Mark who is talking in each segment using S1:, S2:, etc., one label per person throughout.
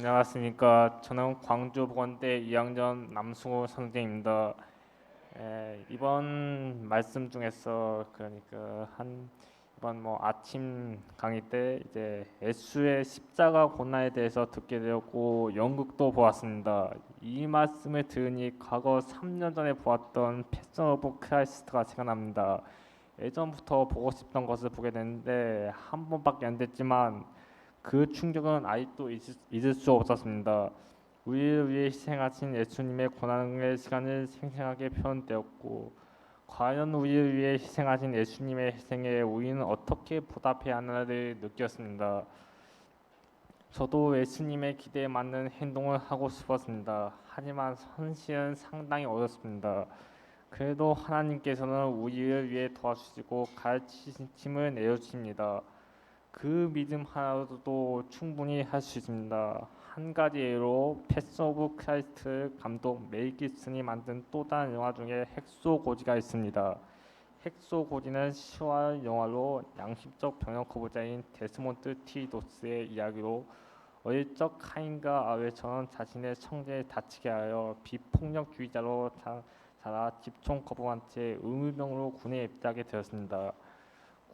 S1: 안녕하십니까. 저는 광주보건대 2학년 남승우 선생입니다. 이번 말씀 중에서 이번 아침 강의 때 이제 예수의 십자가 고난에 대해서 듣게 되었고 연극도 보았습니다. 이 말씀을 들으니 과거 3년 전에 보았던 패션 오브 크라이스트가 생각납니다. 예전부터 보고 싶던 것을 보게 됐는데 한 번밖에 안 됐지만 그 충격은 아직도 잊을 수 없었습니다. 우리를 위해 희생하신 예수님의 고난의 시간을 생생하게 표현되었고, 과연 우리를 위해 희생하신 예수님의 희생에 우리는 어떻게 보답해야 하나를 느꼈습니다. 저도 예수님의 기대에 맞는 행동을 하고 싶었습니다. 하지만 현실은 상당히 어렵습니다. 그래도 하나님께서는 우리를 위해 도와주시고 가르치심을 내려주십니다. 그 믿음 하나로도 충분히 할 수 있습니다. 한 가지 예로 패스 오브 크라이스트 감독 멜 깁슨이 만든 또 다른 영화 중에 핵소고지가 있습니다. 핵소고지는 실화 영화로 양심적 병역 거부자인 데스몬드 T 도스의 이야기로 어릴 적 카인과 아벨처럼 자신의 형제를 다치게 하여 비폭력주의자로 자라 집총 거부한 채 의무병으로 군에 입대하게 되었습니다.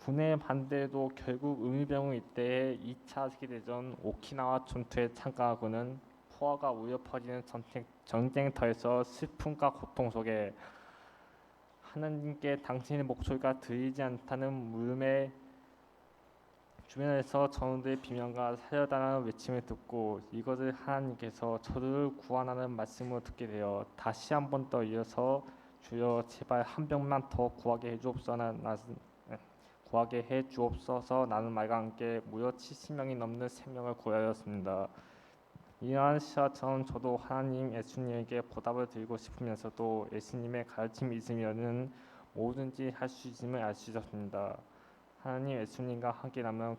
S1: 군의 반대에도 결국 의무병을 입대해 2차 세계대전 오키나와 전투에 참가하고는 포화가 울려 퍼지는 전쟁터에서 슬픔과 고통 속에 하나님께 당신의 목소리가 들리지 않다는 물음에 주변에서 전우들의 비명과 살려달라는 외침을 듣고 이것을 하나님께서 저를 구원하는 말씀을 듣게 되어 다시 한 번 더 이어서 주여 제발 한 병만 더 구하게 해 주옵소서. 나는 말과 함께 무려 70명이 넘는 생명을 구하였습니다. 이러한 시와처럼 저도 하나님 예수님에게 보답을 드리고 싶으면서도 예수님의 가르침이 있으면은 뭐든지 할 수 있음을 알 수 있었습니다. 하나님 예수님과 함께라면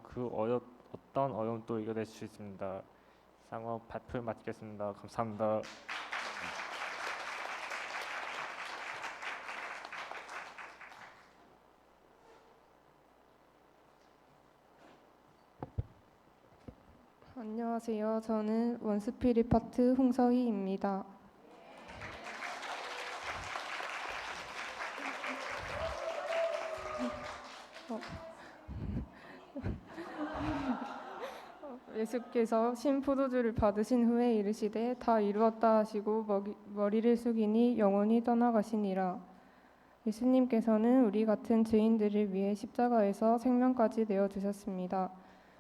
S1: 어떤 어려움도 이겨낼 수 있습니다. 이상으로 발표를 마치겠습니다. 감사합니다.
S2: 안녕하세요. 저는 원스피릿 파트 홍서희입니다. 예수께서 신포도주를 받으신 후에 이르시되 다 이루었다 하시고 머리를 숙이니 영원히 떠나가시니라. 예수님께서는 우리 같은 죄인들을 위해 십자가에서 생명까지 내어주셨습니다.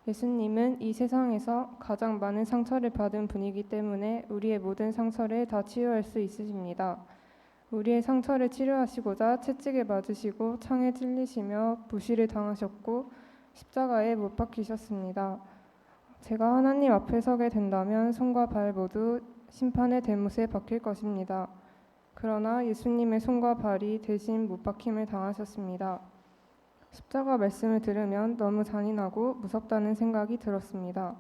S2: 예수님은 이 세상에서 가장 많은 상처를 받은 분이기 때문에 우리의 모든 상처를 다 치유할 수 있으십니다. 우리의 상처를 치료하시고자 채찍에 맞으시고 창에 찔리시며 부시를 당하셨고 십자가에 못 박히셨습니다. 제가 하나님 앞에 서게 된다면 손과 발 모두 심판의 대못에 박힐 것입니다. 그러나 예수님의 손과 발이 대신 못 박힘을 당하셨습니다. 십자가 말씀을 들으면 너무 잔인하고 무섭다는 생각이 들었습니다.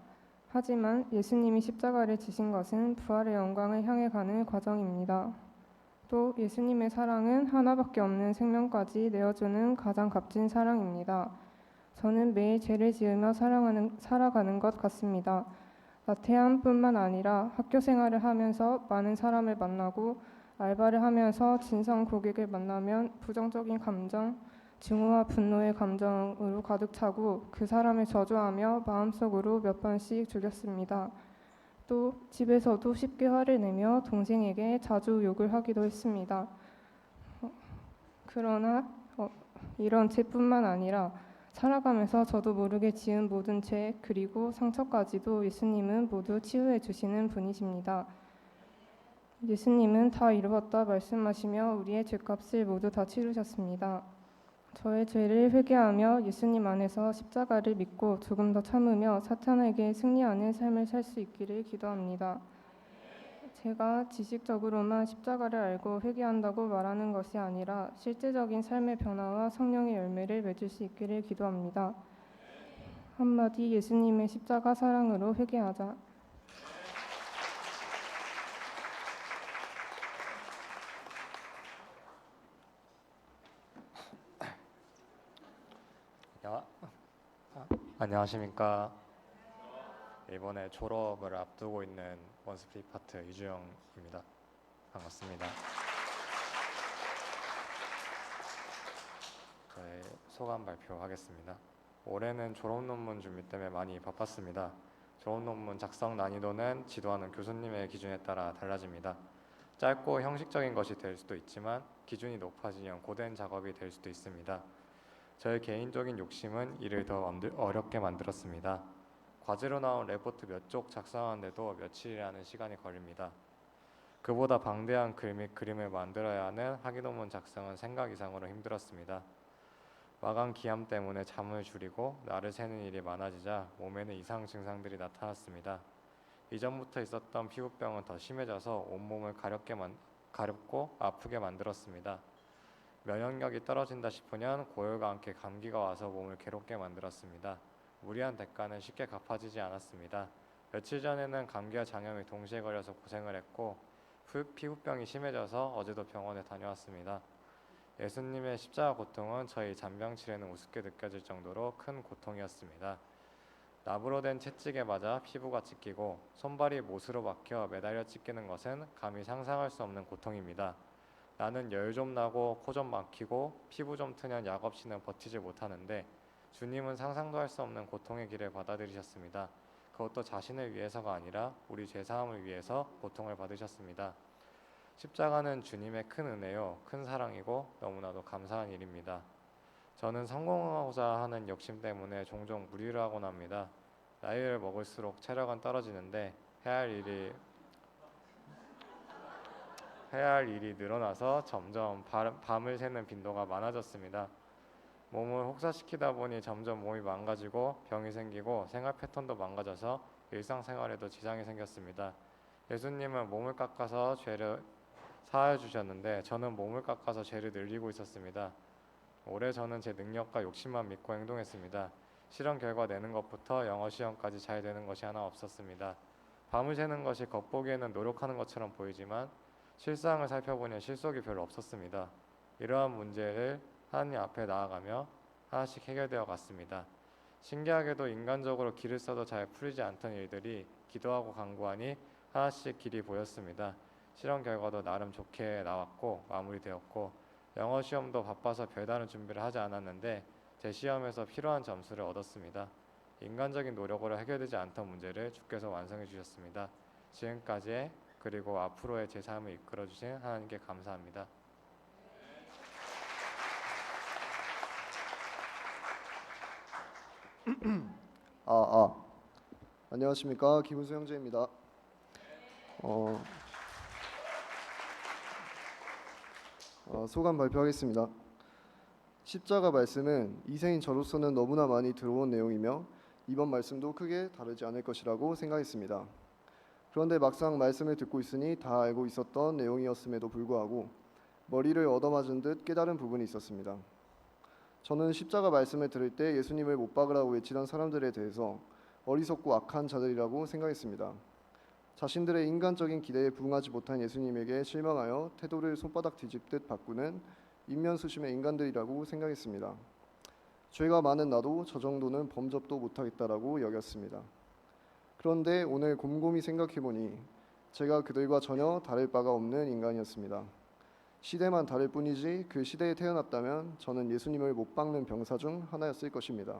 S2: 하지만 예수님이 십자가를 지신 것은 부활의 영광을 향해 가는 과정입니다. 또 예수님의 사랑은 하나밖에 없는 생명까지 내어주는 가장 값진 사랑입니다. 저는 매일 죄를 지으며 살아가는 것 같습니다. 나태함뿐만 아니라 학교 생활을 하면서 많은 사람을 만나고 알바를 하면서 진상 고객을 만나면 부정적인 감정, 증오와 분노의 감정으로 가득 차고 그 사람을 저주하며 마음속으로 몇 번씩 죽였습니다. 또 집에서도 쉽게 화를 내며 동생에게 자주 욕을 하기도 했습니다. 그러나 이런 죄뿐만 아니라 살아가면서 저도 모르게 지은 모든 죄 그리고 상처까지도 예수님은 모두 치유해 주시는 분이십니다. 예수님은 다 이루었다 말씀하시며 우리의 죄값을 모두 다 치르셨습니다. 저의 죄를 회개하며 예수님 안에서 십자가를 믿고 조금 더 참으며 사탄에게 승리하는 삶을 살 수 있기를 기도합니다. 제가 지식적으로만 십자가를 알고 회개한다고 말하는 것이 아니라 실제적인 삶의 변화와 성령의 열매를 맺을 수 있기를 기도합니다. 한마디 예수님의 십자가 사랑으로 회개하자.
S3: 안녕하십니까. 이번에 졸업을 앞두고 있는 원스프리 파트 이주영입니다. 반갑습니다. 저의 소감 발표하겠습니다. 올해는 졸업 논문 준비 때문에 많이 바빴습니다. 졸업 논문 작성 난이도는 지도하는 교수님의 기준에 따라 달라집니다. 짧고 형식적인 것이 될 수도 있지만 기준이 높아지면 고된 작업이 될 수도 있습니다. 저의 개인적인 욕심은 이를 더 어렵게 만들었습니다. 과제로 나온 레포트 몇 쪽 작성하는데도 며칠이라는 시간이 걸립니다. 그보다 방대한 그림을 만들어야 하는 학위 논문 작성은 생각 이상으로 힘들었습니다. 마감 기함 때문에 잠을 줄이고 날을 새는 일이 많아지자 몸에는 이상 증상들이 나타났습니다. 이전부터 있었던 피부병은 더 심해져서 온몸을 가렵고 아프게 만들었습니다. 면역력이 떨어진다 싶으면 고열과 함께 감기가 와서 몸을 괴롭게 만들었습니다. 무리한 대가는 쉽게 갚아지지 않았습니다. 며칠 전에는 감기와 장염이 동시에 걸려서 고생을 했고 피부병이 심해져서 어제도 병원에 다녀왔습니다. 예수님의 십자가 고통은 저희 잔병치레는 우습게 느껴질 정도로 큰 고통이었습니다. 나무로 된 채찍에 맞아 피부가 찢기고 손발이 못으로 박혀 매달려 찢기는 것은 감히 상상할 수 없는 고통입니다. 나는 열 좀 나고 코 좀 막히고 피부 좀 트면 약 없이는 버티지 못하는데 주님은 상상도 할 수 없는 고통의 길을 받아들이셨습니다. 그것도 자신을 위해서가 아니라 우리 죄사함을 위해서 고통을 받으셨습니다. 십자가는 주님의 큰 은혜요, 큰 사랑이고 너무나도 감사한 일입니다. 저는 성공하고자 하는 욕심 때문에 종종 무리를 하곤 합니다. 나이를 먹을수록 체력은 떨어지는데 해야 할 일이 늘어나서 점점 밤을 새는 빈도가 많아졌습니다. 몸을 혹사시키다 보니 점점 몸이 망가지고 병이 생기고 생활 패턴도 망가져서 일상생활에도 지장이 생겼습니다. 예수님은 몸을 깎아서 죄를 사하여 주셨는데 저는 몸을 깎아서 죄를 늘리고 있었습니다. 올해 저는 제 능력과 욕심만 믿고 행동했습니다. 실험 결과 내는 것부터 영어 시험까지 잘 되는 것이 하나 없었습니다. 밤을 새는 것이 겉보기에는 노력하는 것처럼 보이지만 실상을 살펴보니 실속이 별로 없었습니다. 이러한 문제를 하나님 앞에 나아가며 하나씩 해결되어 갔습니다. 신기하게도 인간적으로 길을 써도 잘 풀리지 않던 일들이 기도하고 간구하니 하나씩 길이 보였습니다. 실험 결과도 나름 좋게 나왔고 마무리되었고 영어 시험도 바빠서 별다른 준비를 하지 않았는데 제 시험에서 필요한 점수를 얻었습니다. 인간적인 노력으로 해결되지 않던 문제를 주께서 완성해 주셨습니다. 지금까지의 그리고 앞으로의 제 삶을 이끌어 주신 하나님께 감사합니다.
S4: 안녕하십니까, 김은수 형제입니다. 소감 발표하겠습니다. 십자가 말씀은 이세인 저로서는 너무나 많이 들어온 내용이며 이번 말씀도 크게 다르지 않을 것이라고 생각했습니다. 그런데 막상 말씀을 듣고 있으니 다 알고 있었던 내용이었음에도 불구하고 머리를 얻어맞은 듯 깨달은 부분이 있었습니다. 저는 십자가 말씀을 들을 때 예수님을 못 박으라고 외치던 사람들에 대해서 어리석고 악한 자들이라고 생각했습니다. 자신들의 인간적인 기대에 부응하지 못한 예수님에게 실망하여 태도를 손바닥 뒤집듯 바꾸는 인면수심의 인간들이라고 생각했습니다. 죄가 많은 나도 저 정도는 범접도 못하겠다라고 여겼습니다. 그런데 오늘 곰곰이 생각해보니 제가 그들과 전혀 다를 바가 없는 인간이었습니다. 시대만 다를 뿐이지 그 시대에 태어났다면 저는 예수님을 못 박는 병사 중 하나였을 것입니다.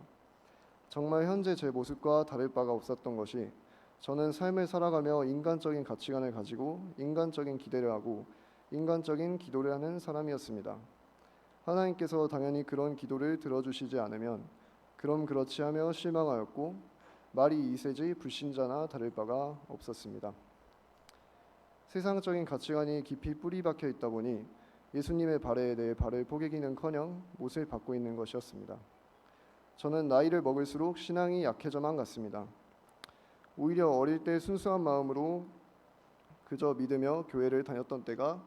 S4: 정말 현재 제 모습과 다를 바가 없었던 것이 저는 삶을 살아가며 인간적인 가치관을 가지고 인간적인 기대를 하고 인간적인 기도를 하는 사람이었습니다. 하나님께서 당연히 그런 기도를 들어주시지 않으면 그럼 그렇지 하며 실망하였고 말이 이세지 불신자나 다를 바가 없었습니다. 세상적인 가치관이 깊이 뿌리 박혀 있다 보니 예수님의 발에 내 발을 포개기는커녕 못을 받고 있는 것이었습니다. 저는 나이를 먹을수록 신앙이 약해져만 갔습니다. 오히려 어릴 때 순수한 마음으로 그저 믿으며 교회를 다녔던 때가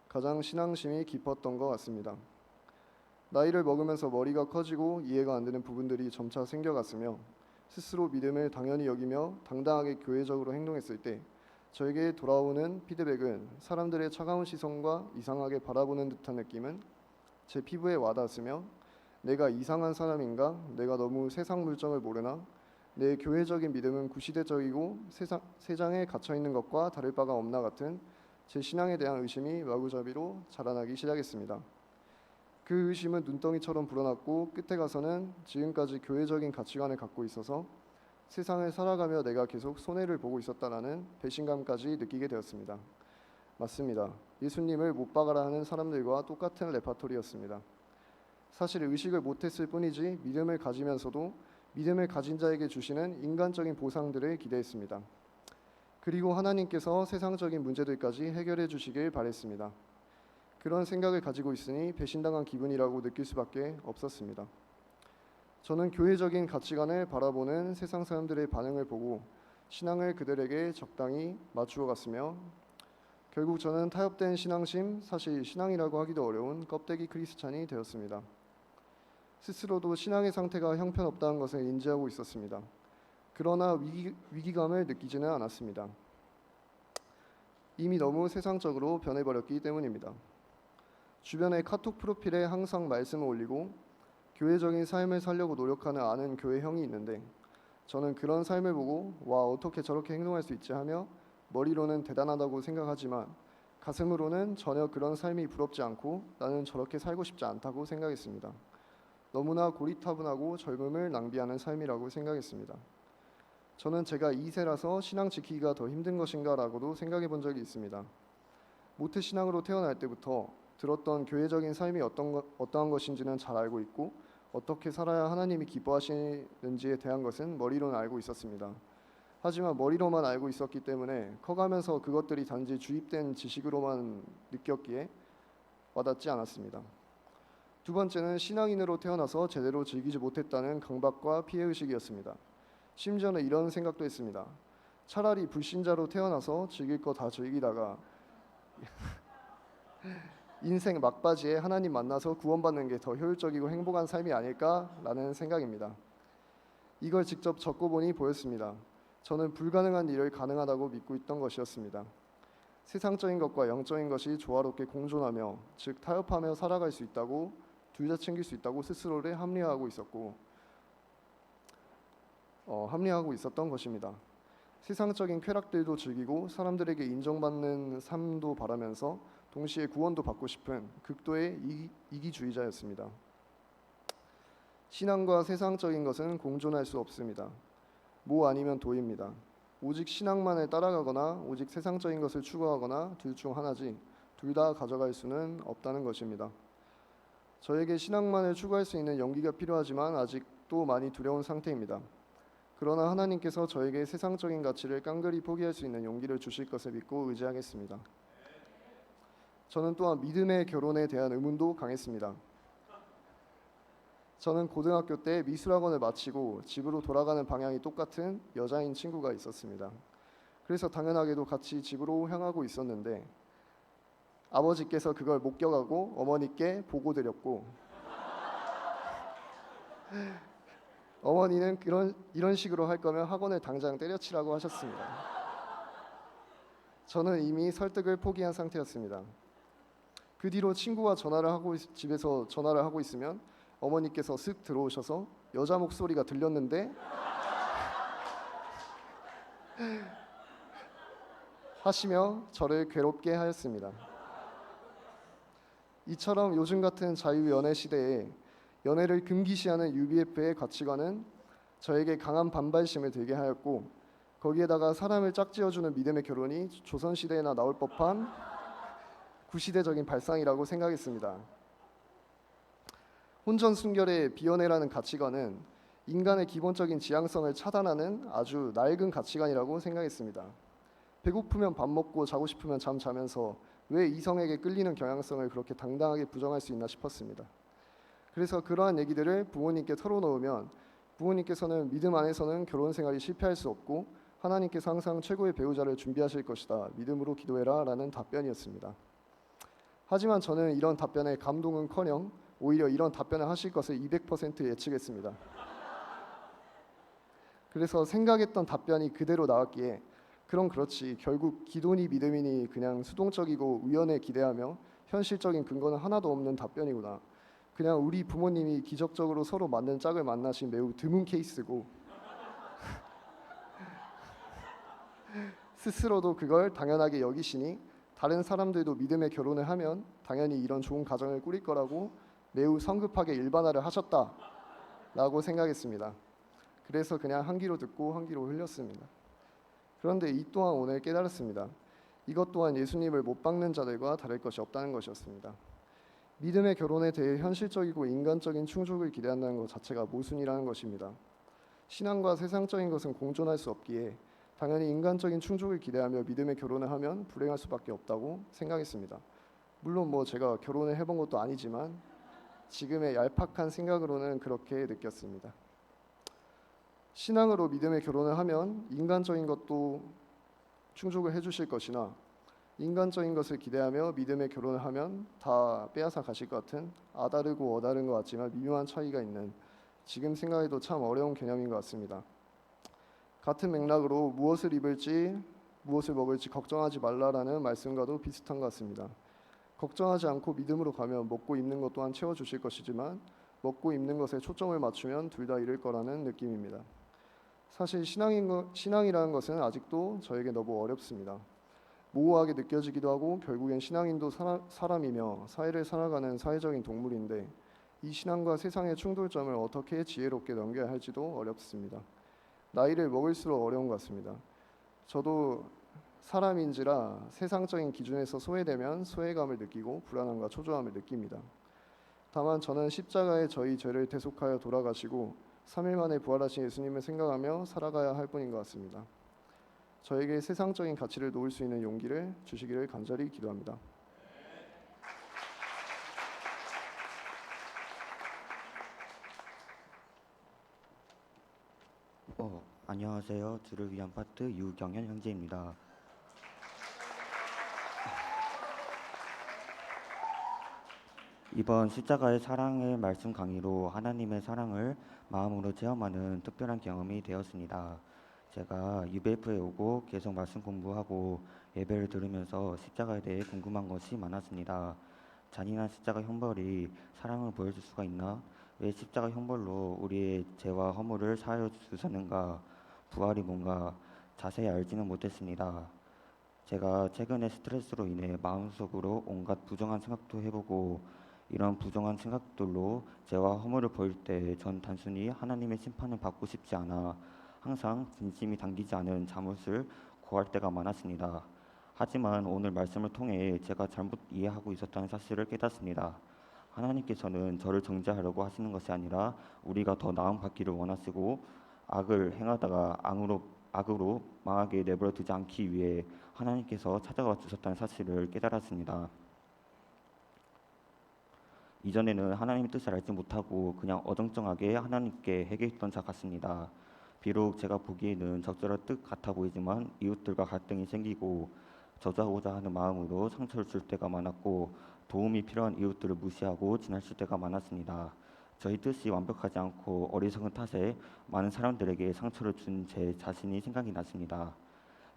S4: 가장 신앙심이 깊었던 것 같습니다. 나이를 먹으면서 머리가 커지고 이해가 안 되는 부분들이 점차 생겨갔으며 스스로 믿음을 당연히 여기며 당당하게 교회적으로 행동했을 때 저에게 돌아오는 피드백은 사람들의 차가운 시선과 이상하게 바라보는 듯한 느낌은 제 피부에 와닿았으며 내가 이상한 사람인가? 내가 너무 세상 물정을 모르나? 내 교회적인 믿음은 구시대적이고 세상에 갇혀 있는 것과 다를 바가 없나 같은 제 신앙에 대한 의심이 마구잡이로 자라나기 시작했습니다. 그 의심은 눈덩이처럼 불어났고 끝에 가서는 지금까지 교회적인 가치관을 갖고 있어서 세상을 살아가며 내가 계속 손해를 보고 있었다라는 배신감까지 느끼게 되었습니다. 맞습니다. 예수님을 못 박아라 하는 사람들과 똑같은 레파토리였습니다. 사실 의식을 못했을 뿐이지 믿음을 가지면서도 믿음을 가진 자에게 주시는 인간적인 보상들을 기대했습니다. 그리고 하나님께서 세상적인 문제들까지 해결해 주시길 바랬습니다. 그런 생각을 가지고 있으니 배신당한 기분이라고 느낄 수밖에 없었습니다. 저는 교회적인 가치관을 바라보는 세상 사람들의 반응을 보고 신앙을 그들에게 적당히 맞추어 갔으며 결국 저는 타협된 신앙심, 사실 신앙이라고 하기도 어려운 껍데기 크리스찬이 되었습니다. 스스로도 신앙의 상태가 형편없다는 것을 인지하고 있었습니다. 그러나 위기감을 느끼지는 않았습니다. 이미 너무 세상적으로 변해버렸기 때문입니다. 주변의 카톡 프로필에 항상 말씀을 올리고 교회적인 삶을 살려고 노력하는 아는 교회 형이 있는데 저는 그런 삶을 보고 와 어떻게 저렇게 행동할 수 있지 하며 머리로는 대단하다고 생각하지만 가슴으로는 전혀 그런 삶이 부럽지 않고 나는 저렇게 살고 싶지 않다고 생각했습니다. 너무나 고리타분하고 젊음을 낭비하는 삶이라고 생각했습니다. 저는 제가 2세라서 신앙 지키기가 더 힘든 것인가 라고도 생각해 본 적이 있습니다. 모태 신앙으로 태어날 때부터 들었던 교회적인 삶이 어떠한 것인지는 잘 알고 있고 어떻게 살아야 하나님이 기뻐하시는지에 대한 것은 머리로는 알고 있었습니다. 하지만 머리로만 알고 있었기 때문에 커가면서 그것들이 단지 주입된 지식으로만 느꼈기에 와닿지 않았습니다. 두 번째는 신앙인으로 태어나서 제대로 즐기지 못했다는 강박과 피해의식이었습니다. 심지어는 이런 생각도 했습니다. 차라리 불신자로 태어나서 즐길 거 다 즐기다가 인생 막바지에 하나님 만나서 구원받는 게 더 효율적이고 행복한 삶이 아닐까라는 생각입니다. 이걸 직접 적고 보니 보였습니다. 저는 불가능한 일을 가능하다고 믿고 있던 것이었습니다. 세상적인 것과 영적인 것이 조화롭게 공존하며 즉 타협하며 살아갈 수 있다고 둘 다 챙길 수 있다고 스스로를 합리화하고 있었던 것입니다. 세상적인 쾌락들도 즐기고 사람들에게 인정받는 삶도 바라면서 동시에 구원도 받고 싶은 극도의 이기주의자였습니다. 신앙과 세상적인 것은 공존할 수 없습니다. 모 아니면 도입니다. 오직 신앙만을 따라가거나 오직 세상적인 것을 추구하거나 둘 중 하나지 둘 다 가져갈 수는 없다는 것입니다. 저에게 신앙만을 추구할 수 있는 용기가 필요하지만 아직도 많이 두려운 상태입니다. 그러나 하나님께서 저에게 세상적인 가치를 깡그리 포기할 수 있는 용기를 주실 것을 믿고 의지하겠습니다. 저는 또한 믿음의 결혼에 대한 의문도 강했습니다. 저는 고등학교 때 미술학원을 마치고 집으로 돌아가는 방향이 똑같은 여자인 친구가 있었습니다. 그래서 당연하게도 같이 집으로 향하고 있었는데 아버지께서 그걸 목격하고 어머니께 보고드렸고 어머니는 이런 식으로 할 거면 학원을 당장 때려치라고 하셨습니다. 저는 이미 설득을 포기한 상태였습니다. 그 뒤로 친구와 집에서 전화를 하고 있으면 어머니께서 쓱 들어오셔서 여자 목소리가 들렸는데 하시며 저를 괴롭게 하였습니다. 이처럼 요즘 같은 자유연애 시대에 연애를 금기시하는 UBF의 가치관은 저에게 강한 반발심을 들게 하였고 거기에다가 사람을 짝지어주는 믿음의 결혼이 조선시대에나 나올 법한 구시대적인 발상이라고 생각했습니다. 혼전순결의 비연애라는 가치관은 인간의 기본적인 지향성을 차단하는 아주 낡은 가치관이라고 생각했습니다. 배고프면 밥 먹고 자고 싶으면 잠 자면서 왜 이성에게 끌리는 경향성을 그렇게 당당하게 부정할 수 있나 싶었습니다. 그래서 그러한 얘기들을 부모님께 털어놓으면 부모님께서는 믿음 안에서는 결혼 생활이 실패할 수 없고 하나님께서 항상 최고의 배우자를 준비하실 것이다. 믿음으로 기도해라 라는 답변이었습니다. 하지만 저는 이런 답변에 감동은커녕 오히려 이런 답변을 하실 것을 200% 예측했습니다. 그래서 생각했던 답변이 그대로 나왔기에 그럼 그렇지 결국 기도니 믿음이니 그냥 수동적이고 우연에 기대하며 현실적인 근거는 하나도 없는 답변이구나. 그냥 우리 부모님이 기적적으로 서로 맞는 짝을 만나신 매우 드문 케이스고 스스로도 그걸 당연하게 여기시니 다른 사람들도 믿음의 결혼을 하면 당연히 이런 좋은 가정을 꾸릴 거라고 매우 성급하게 일반화를 하셨다라고 생각했습니다. 그래서 그냥 한 귀로 듣고 한 귀로 흘렸습니다. 그런데 이 또한 오늘 깨달았습니다. 이것 또한 예수님을 못 박는 자들과 다를 것이 없다는 것이었습니다. 믿음의 결혼에 대해 현실적이고 인간적인 충족을 기대한다는 것 자체가 모순이라는 것입니다. 신앙과 세상적인 것은 공존할 수 없기에 당연히 인간적인 충족을 기대하며 믿음의 결혼을 하면 불행할 수밖에 없다고 생각했습니다. 물론 제가 결혼을 해본 것도 아니지만 지금의 얄팍한 생각으로는 그렇게 느꼈습니다. 신앙으로 믿음의 결혼을 하면 인간적인 것도 충족을 해주실 것이나 인간적인 것을 기대하며 믿음의 결혼을 하면 다 빼앗아 가실 것 같은 아다르고 어다른 것 같지만 미묘한 차이가 있는 지금 생각해도 참 어려운 개념인 것 같습니다. 같은 맥락으로 무엇을 입을지 무엇을 먹을지 걱정하지 말라라는 말씀과도 비슷한 것 같습니다. 걱정하지 않고 믿음으로 가면 먹고 입는 것 또한 채워주실 것이지만 먹고 입는 것에 초점을 맞추면 둘 다 잃을 거라는 느낌입니다. 사실 신앙이라는 것은 아직도 저에게 너무 어렵습니다. 모호하게 느껴지기도 하고 결국엔 신앙인도 사람이며 사회를 살아가는 사회적인 동물인데 이 신앙과 세상의 충돌점을 어떻게 지혜롭게 넘겨야 할지도 어렵습니다. 나이를 먹을수록 어려운 것 같습니다. 저도 사람인지라 세상적인 기준에서 소외되면 소외감을 느끼고 불안함과 초조함을 느낍니다. 다만 저는 십자가에 저희 죄를 대속하여 돌아가시고 3일 만에 부활하신 예수님을 생각하며 살아가야 할 뿐인 것 같습니다. 저에게 세상적인 가치를 놓을 수 있는 용기를 주시기를 간절히 기도합니다.
S5: 안녕하세요. 주를 위한 파트 유경현 형제입니다. 이번 십자가의 사랑의 말씀 강의로 하나님의 사랑을 마음으로 체험하는 특별한 경험이 되었습니다. 제가 UBF에 오고 계속 말씀 공부하고 예배를 들으면서 십자가에 대해 궁금한 것이 많았습니다. 잔인한 십자가 형벌이 사랑을 보여줄 수가 있나? 왜 십자가 형벌로 우리의 죄와 허물을 사하여 주셨는가? 부활이 뭔가 자세히 알지는 못했습니다. 제가 최근에 스트레스로 인해 마음속으로 온갖 부정한 생각도 해보고 이런 부정한 생각들로 죄와 허물을 보일 때 전 단순히 하나님의 심판을 받고 싶지 않아 항상 진심이 담기지 않은 잠옷을 구할 때가 많았습니다. 하지만 오늘 말씀을 통해 제가 잘못 이해하고 있었다는 사실을 깨닫습니다. 하나님께서는 저를 정죄하려고 하시는 것이 아니라 우리가 더 나음 받기를 원하시고 악을 행하다가 악으로 망하게 내버려 두지 않기 위해 하나님께서 찾아와 주셨다는 사실을 깨달았습니다. 이전에는 하나님의 뜻을 알지 못하고 그냥 어정쩡하게 하나님께 회개했던 자 같습니다. 비록 제가 보기에는 적절할 뜻 같아 보이지만 이웃들과 갈등이 생기고 저주하고자 하는 마음으로 상처를 줄 때가 많았고 도움이 필요한 이웃들을 무시하고 지나칠 때가 많았습니다. 저희 뜻이 완벽하지 않고 어리석은 탓에 많은 사람들에게 상처를 준 제 자신이 생각이 났습니다.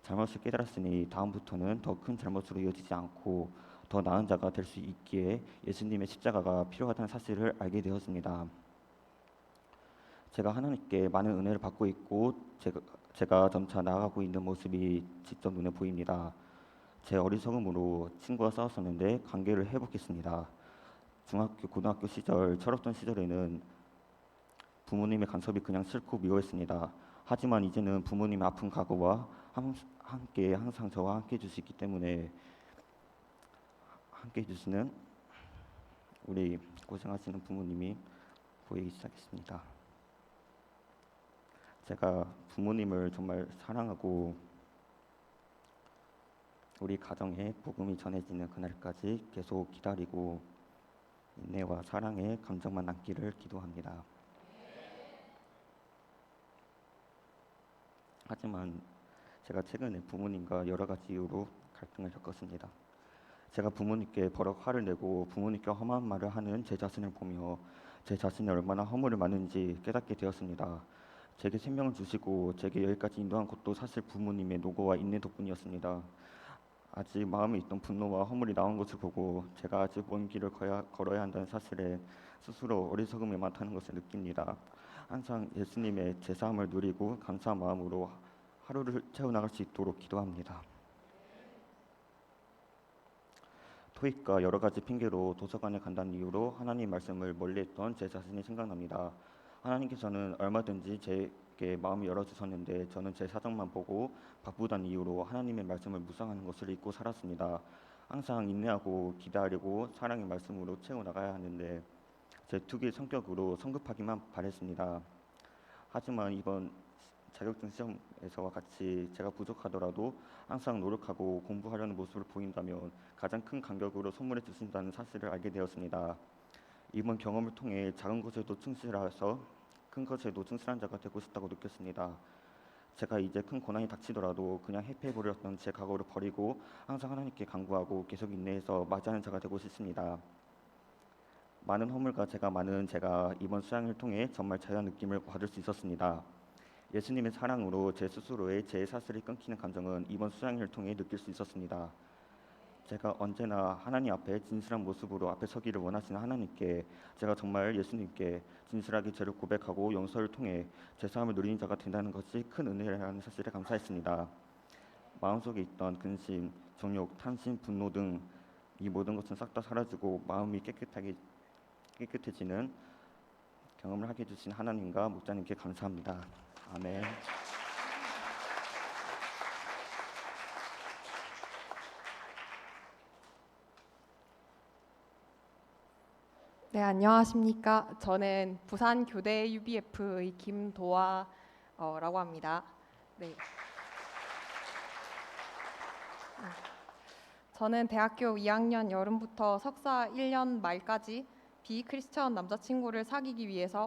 S5: 잘못을 깨달았으니 다음부터는 더 큰 잘못으로 이어지지 않고 더 나은 자가 될 수 있기에 예수님의 십자가가 필요하다는 사실을 알게 되었습니다. 제가 하나님께 많은 은혜를 받고 있고 제가 점차 나아가고 있는 모습이 직접 눈에 보입니다. 제 어리석음으로 친구와 싸웠었는데 관계를 회복했습니다. 중학교, 고등학교 시절 철없던 시절에는 부모님의 간섭이 그냥 싫고 미워했습니다. 하지만 이제는 부모님의 아픈 과거와 함께 항상 저와 함께 해주시기 때문에 함께 해주시는 우리 고생하시는 부모님이 보이기 시작했습니다. 제가 부모님을 정말 사랑하고 우리 가정에 복음이 전해지는 그날까지 계속 기다리고 인내와 사랑의 감정만 남기를 기도합니다. 하지만 제가 최근에 부모님과 여러 가지 이유로 갈등을 겪었습니다. 제가 부모님께 버럭 화를 내고 부모님께 험한 말을 하는 제 자신을 보며 제 자신이 얼마나 허물을 많은지 깨닫게 되었습니다. 제게 생명을 주시고 제게 여기까지 인도한 것도 사실 부모님의 노고와 인내 덕분이었습니다. 아직 마음에 있던 분노와 허물이 나온 것을 보고 제가 아직 먼 길을 걸어야 한다는 사실에 스스로 어리석음이 많다는 것을 느낍니다. 항상 예수님의 제사함을 누리고 감사한 마음으로 하루를 채워나갈 수 있도록 기도합니다. 토익과 여러 가지 핑계로 도서관에 간다는 이유로 하나님 말씀을 멀리했던 제 자신이 생각납니다. 하나님께서는 얼마든지 제게 마음을 열어주셨는데 저는 제 사정만 보고 바쁘다는 이유로 하나님의 말씀을 묵상하는 것을 잊고 살았습니다. 항상 인내하고 기다리고 사랑의 말씀으로 채워나가야 하는데 제 특유의 성격으로 성급하기만 바랬습니다. 하지만 이번 자격증 시험에서와 같이 제가 부족하더라도 항상 노력하고 공부하려는 모습을 보인다면 가장 큰 간격으로 선물해 주신다는 사실을 알게 되었습니다. 이번 경험을 통해 작은 것에도 충실해서 큰 것에도 충실한 자가 되고 싶다고 느꼈습니다. 제가 이제 큰 고난이 닥치더라도 그냥 회피해버렸던 제 각오를 버리고 항상 하나님께 간구하고 계속 인내해서 맞이하는 자가 되고 싶습니다. 많은 허물과 제가 이번 수양을 통해 정말 자유한 느낌을 받을 수 있었습니다. 예수님의 사랑으로 제 스스로의 제 사슬이 끊기는 감정은 이번 수양을 통해 느낄 수 있었습니다. 제가 언제나 하나님 앞에 진실한 모습으로 앞에 서기를 원하시는 하나님께 제가 정말 예수님께 진실하게 죄를 고백하고 용서를 통해 죄사함을 누리는 자가 된다는 것이 큰 은혜라는 사실에 감사했습니다. 마음속에 있던 근심, 정욕, 탐심, 분노 등 이 모든 것은 싹 다 사라지고 마음이 깨끗해지는 경험을 하게 해주신 하나님과 목자님께 감사합니다. 아멘.
S6: 네, 안녕하십니까. 저는 부산 교대 UBF의 김도아라고 합니다. 네. 저는 대학교 2학년 여름부터 석사 1년 말까지 비크리스천 남자친구를 사귀기 위해서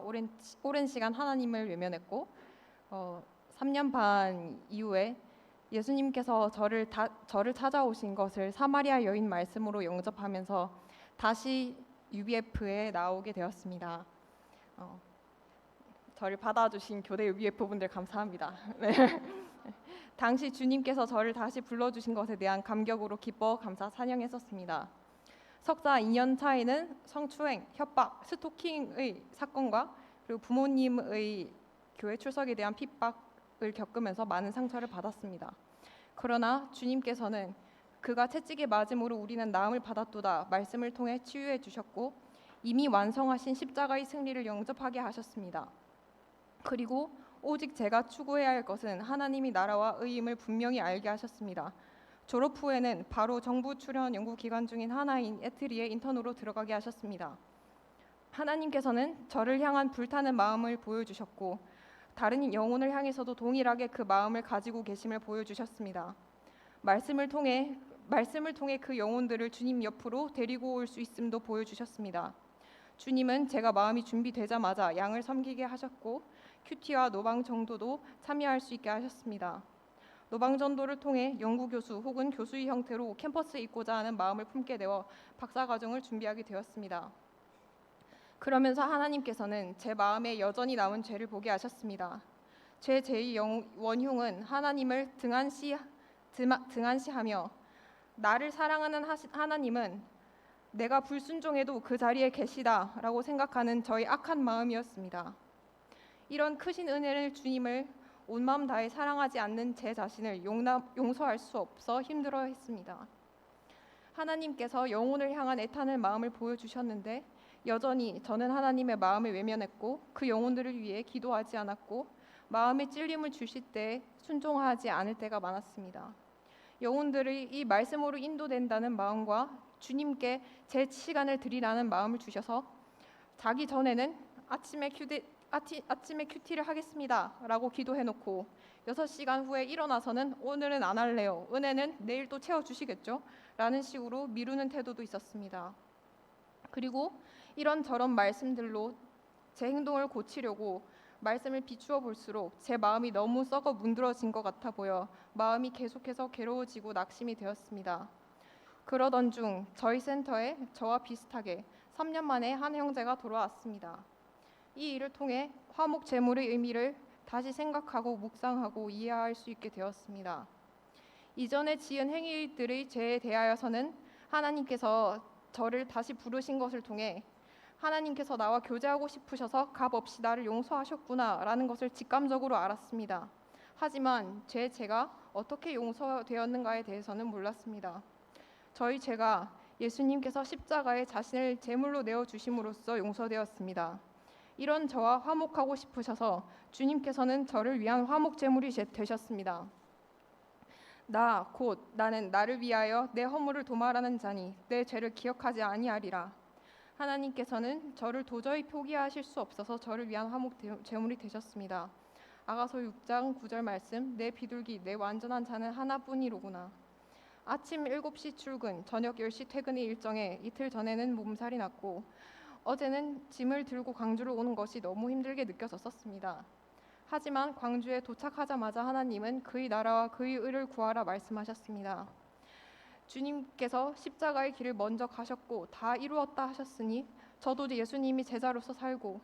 S6: 오랜 시간 하나님을 외면했고 3년 반 이후에 예수님께서 저를 찾아오신 것을 사마리아 여인 말씀으로 영접하면서 다시 UBF에 나오게 되었습니다. 저를 받아주신 교대 UBF 분들 감사합니다. 네. 당시 주님께서 저를 다시 불러주신 것에 대한 감격으로 기뻐 감사 찬양했었습니다. 석사 2년 차에는 성추행, 협박, 스토킹의 사건과 그리고 부모님의 교회 출석에 대한 핍박을 겪으면서 많은 상처를 받았습니다. 그러나 주님께서는 그가 채찍에 맞음으로 우리는 나음을 받았도다 말씀을 통해 치유해 주셨고 이미 완성하신 십자가의 승리를 영접하게 하셨습니다. 그리고 오직 제가 추구해야 할 것은 하나님이 나라와 의임을 분명히 알게 하셨습니다. 졸업 후에는 바로 정부 출연 연구 기관 중인 하나인 에트리에 인턴으로 들어가게 하셨습니다. 하나님께서는 저를 향한 불타는 마음을 보여주셨고 다른 영혼을 향해서도 동일하게 그 마음을 가지고 계심을 보여주셨습니다. 말씀을 통해 그 영혼들을 주님 옆으로 데리고 올 수 있음도 보여주셨습니다. 주님은 제가 마음이 준비되자마자 양을 섬기게 하셨고 큐티와 노방 전도도 참여할 수 있게 하셨습니다. 노방 전도를 통해 연구교수 혹은 교수의 형태로 캠퍼스에 있고자 하는 마음을 품게 되어 박사과정을 준비하게 되었습니다. 그러면서 하나님께서는 제 마음에 여전히 남은 죄를 보게 하셨습니다. 제 제2 원흉은 하나님을 등한시하며 나를 사랑하는 하나님은 내가 불순종해도 그 자리에 계시다라고 생각하는 저의 악한 마음이었습니다. 이런 크신 은혜를 주님을 온 마음 다해 사랑하지 않는 제 자신을 용서할 수 없어 힘들어했습니다. 하나님께서 영혼을 향한 애타는 마음을 보여주셨는데 여전히 저는 하나님의 마음을 외면했고 그 영혼들을 위해 기도하지 않았고 마음에 찔림을 주실 때 순종하지 않을 때가 많았습니다. 영혼들이 이 말씀으로 인도된다는 마음과 주님께 제 시간을 드리라는 마음을 주셔서 자기 전에는 아침에 큐티를 하겠습니다 라고 기도해놓고 6시간 후에 일어나서는 오늘은 안 할래요, 은혜는 내일 또 채워주시겠죠? 라는 식으로 미루는 태도도 있었습니다. 그리고 이런저런 말씀들로 제 행동을 고치려고 말씀을 비추어 볼수록 제 마음이 너무 썩어 문드러진 것 같아 보여 마음이 계속해서 괴로워지고 낙심이 되었습니다. 그러던 중 저희 센터에 저와 비슷하게 3년 만에 한 형제가 돌아왔습니다. 이 일을 통해 화목 제물의 의미를 다시 생각하고 묵상하고 이해할 수 있게 되었습니다. 이전에 지은 행위들의 죄에 대하여서는 하나님께서 저를 다시 부르신 것을 통해 하나님께서 나와 교제하고 싶으셔서 값없이 나를 용서하셨구나라는 것을 직감적으로 알았습니다. 하지만 제 죄가 어떻게 용서되었는가에 대해서는 몰랐습니다. 저희 죄가 예수님께서 십자가에 자신을 제물로 내어 주심으로써 용서되었습니다. 이런 저와 화목하고 싶으셔서 주님께서는 저를 위한 화목 제물이 되셨습니다. 나는 나를 위하여 내 허물을 도말하는 자니 내 죄를 기억하지 아니하리라. 하나님께서는 저를 도저히 포기하실 수 없어서 저를 위한 화목 제물이 되셨습니다. 아가서 6장 9절 말씀, 내 비둘기 내 완전한 자는 하나뿐이로구나. 아침 7시 출근, 저녁 10시 퇴근의 일정에 이틀 전에는 몸살이 났고 어제는 짐을 들고 광주로 오는 것이 너무 힘들게 느껴졌었습니다. 하지만 광주에 도착하자마자 하나님은 그의 나라와 그의 의를 구하라 말씀하셨습니다. 주님께서 십자가의 길을 먼저 가셨고 다 이루었다 하셨으니 저도 예수님이 제자로서 살고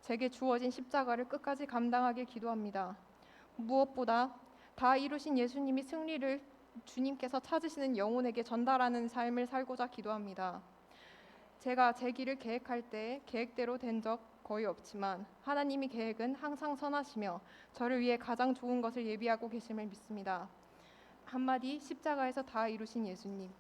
S6: 제게 주어진 십자가를 끝까지 감당하길 기도합니다. 무엇보다 다 이루신 예수님이 승리를 주님께서 찾으시는 영혼에게 전달하는 삶을 살고자 기도합니다. 제가 제 길을 계획할 때 계획대로 된 적 거의 없지만 하나님의 계획은 항상 선하시며 저를 위해 가장 좋은 것을 예비하고 계심을 믿습니다. 한마디 십자가에서 다 이루신 예수님.